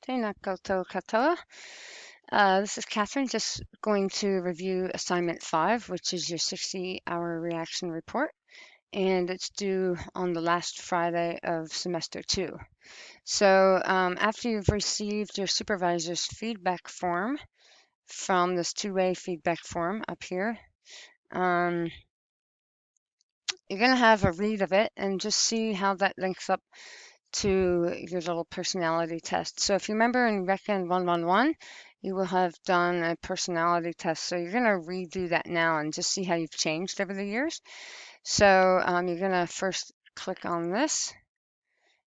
Tēnā koutou katoa. This is Catherine, just going to review assignment 5, which is your 60-hour reaction report, and it's due on the last Friday of semester 2. So after you've received your supervisor's feedback form from this two-way feedback form up here, you're going to have a read of it and just see how that links up to your little personality test. So if you remember in RECN393 you will have done a personality test. So you're going to redo that now and just see how you've changed over the years. So you're going to first click on this,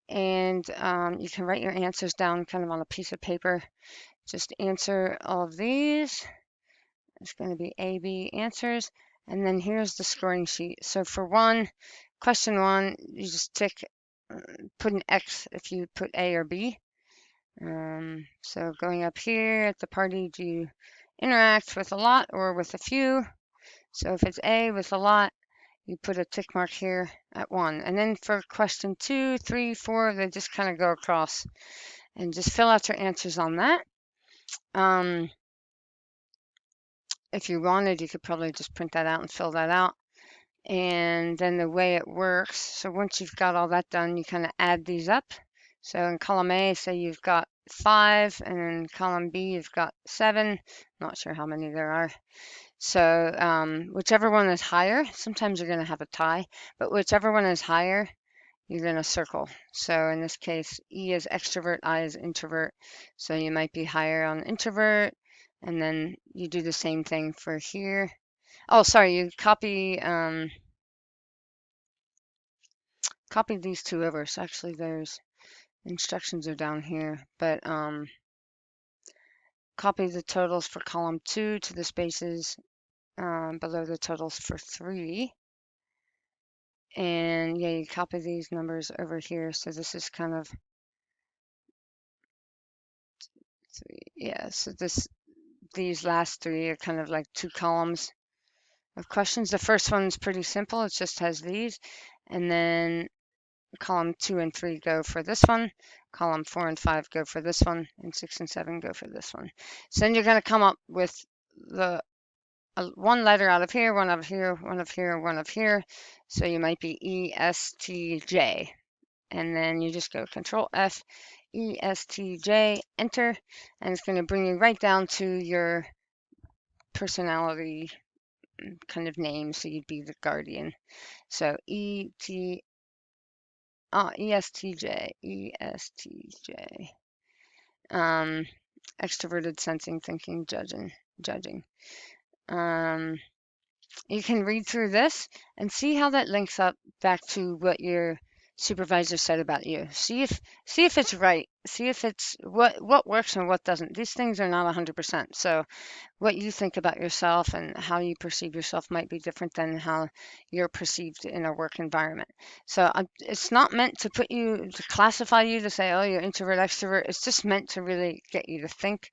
and you can write your answers down kind of on a piece of paper. Just answer all of these. It's going to be A, B answers. And then here's the scoring sheet. So for question one, you just put an X if you put A or B. So going up here at the party, do you interact with a lot or with a few? So if it's A, with a lot, you put a tick mark here at 1. And then for question 2, 3, 4, they just kind of go across and just fill out your answers on that. If you wanted, you could probably just print that out and fill that out. And then the way it works, so once you've got all that done, you kind of add these up. So in column A, say you've got 5, and in column B, you've got 7. Not sure how many there are. So whichever one is higher, sometimes you're going to have a tie, but whichever one is higher, you're going to circle. So in this case, E is extrovert, I is introvert. So you might be higher on introvert, and then you do the same thing for here. Oh, sorry, you copy these two over. So actually there's instructions are down here, but copy the totals for column 2 to the spaces below the totals for 3. And yeah, you copy these numbers over here. So this is kind of 3. Yeah, so these last 3 are kind of like 2 columns of questions. The first one's pretty simple. It just has these. And then column 2 and 3 go for this one. Column 4 and 5 go for this one. And 6 and 7 go for this one. So then you're going to come up with the one letter out of here, one of here, one of here, one of here. So you might be E, S, T, J. And then you just go Control F, E, S, T, J, enter. And it's going to bring you right down to your personality kind of name. So you'd be the guardian. So ESTJ, ESTJ. Extroverted, sensing, thinking, judging. You can read through this and see how that links up back to what your supervisor said about you. See if it's right. See if it's what works and what doesn't. These things are not 100%. So what you think about yourself and how you perceive yourself might be different than how you're perceived in a work environment. So it's not meant to classify you to say, oh, you're introvert, extrovert. It's just meant to really get you to think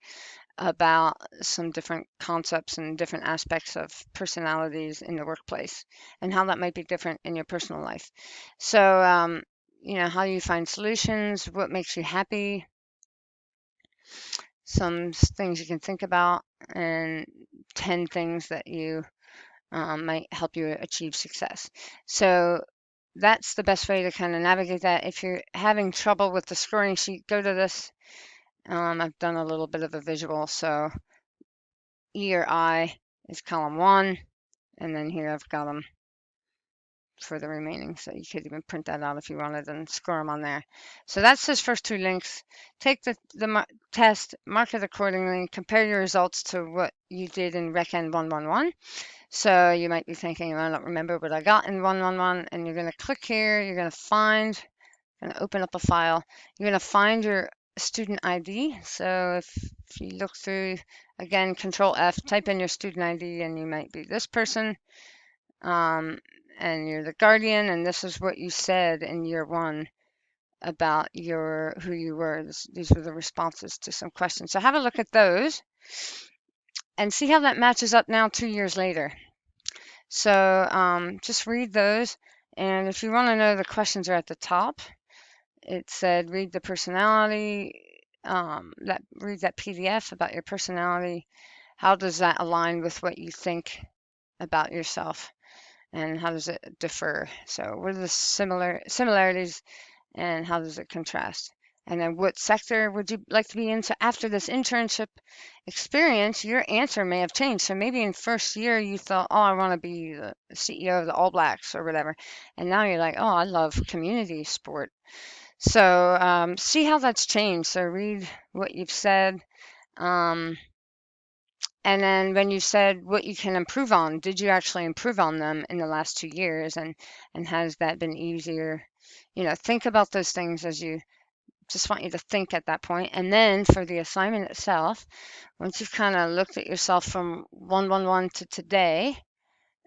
about some different concepts and different aspects of personalities in the workplace and how that might be different in your personal life. So, how you find solutions, what makes you happy, some things you can think about, and 10 things that you might help you achieve success. So that's the best way to kind of navigate that. If you're having trouble with the scoring sheet, go to this. I've done a little bit of a visual. So E or I is column 1, and then here I've got them for the remaining. So you could even print that out if you wanted and score them on there. So that's those first 2 links. Take the test, mark it accordingly, compare your results to what you did in RECN393. So you might be thinking, I don't remember what I got in 111, and you're going to click here. You're going to open up a file. You're going to find your student ID. So if you look through, again, Control F, type in your student ID, and you might be this person, and you're the guardian, and this is what you said in year 1 about who you were. These were the responses to some questions. So have a look at those and see how that matches up now 2 years later. So just read those, and if you want to know, the questions are at the top. It said read the personality that read that PDF about your personality, how does that align with what you think about yourself, and how does it differ? So what are the similarities, and how does it contrast? And then what sector would you like to be in? So after this internship experience, your answer may have changed. So maybe in first year you thought, oh, I want to be the CEO of the All Blacks or whatever. And now you're like, oh, I love community sport. So see how that's changed. So read what you've said. Um, and then when you said what you can improve on, did you actually improve on them in the last 2 years? And has that been easier? Think about those things as you just want you to think at that point. And then for the assignment itself, once you've kind of looked at yourself from 111 to today,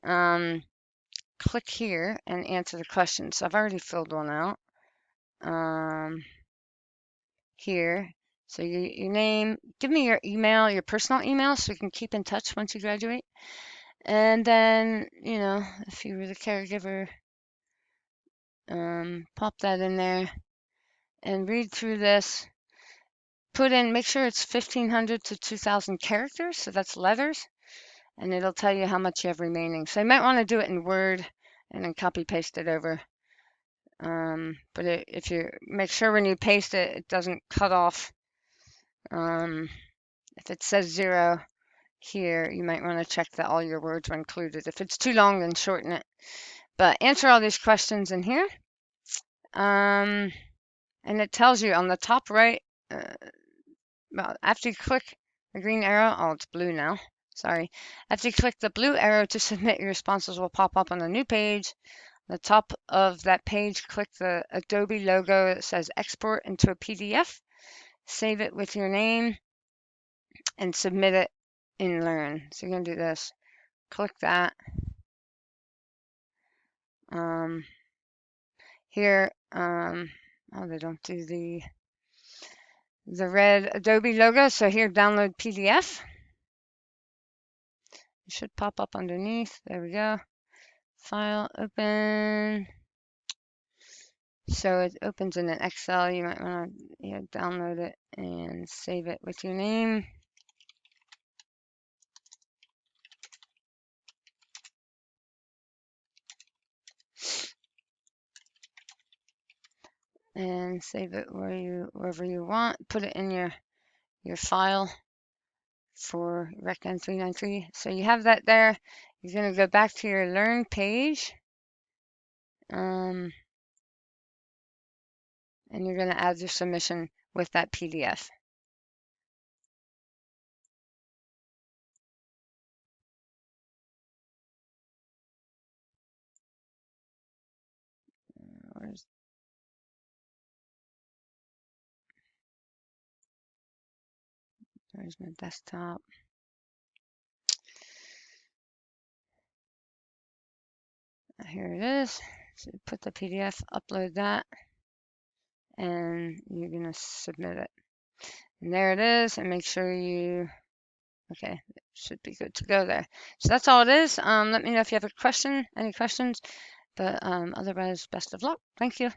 click here and answer the question. So I've already filled one out here. So your name, give me your email, your personal email, so we can keep in touch once you graduate. And then, if you were the caregiver, pop that in there and read through this. Make sure it's 1,500 to 2,000 characters, so that's letters, and it'll tell you how much you have remaining. So you might want to do it in Word and then copy paste it over. But if you make sure when you paste it, it doesn't cut off. If it says 0 here, you might want to check that all your words are included. If it's too long, then shorten it. But answer all these questions in here. And it tells you on the top right, after you click the green arrow, oh, it's blue now. Sorry. After you click the blue arrow to submit, your responses will pop up on a new page. The top of that page, click the Adobe logo that says export into a PDF. Save it with your name and submit it in Learn. So you're going to do this. Click that. Here, they don't do the red Adobe logo. So here, download PDF. It should pop up underneath. There we go. File, open. So it opens in an Excel. You might want to download it and save it with your name. And save it wherever you want. Put it in your file for RECN393. So you have that there. You're going to go back to your Learn page. And you're going to add your submission with that PDF. Where's my desktop? Here it is. So put the PDF, upload that, and you're going to submit it. And there it is, and make sure okay, it should be good to go there. So that's all it is. Let me know if you have any questions, but otherwise, best of luck. Thank you.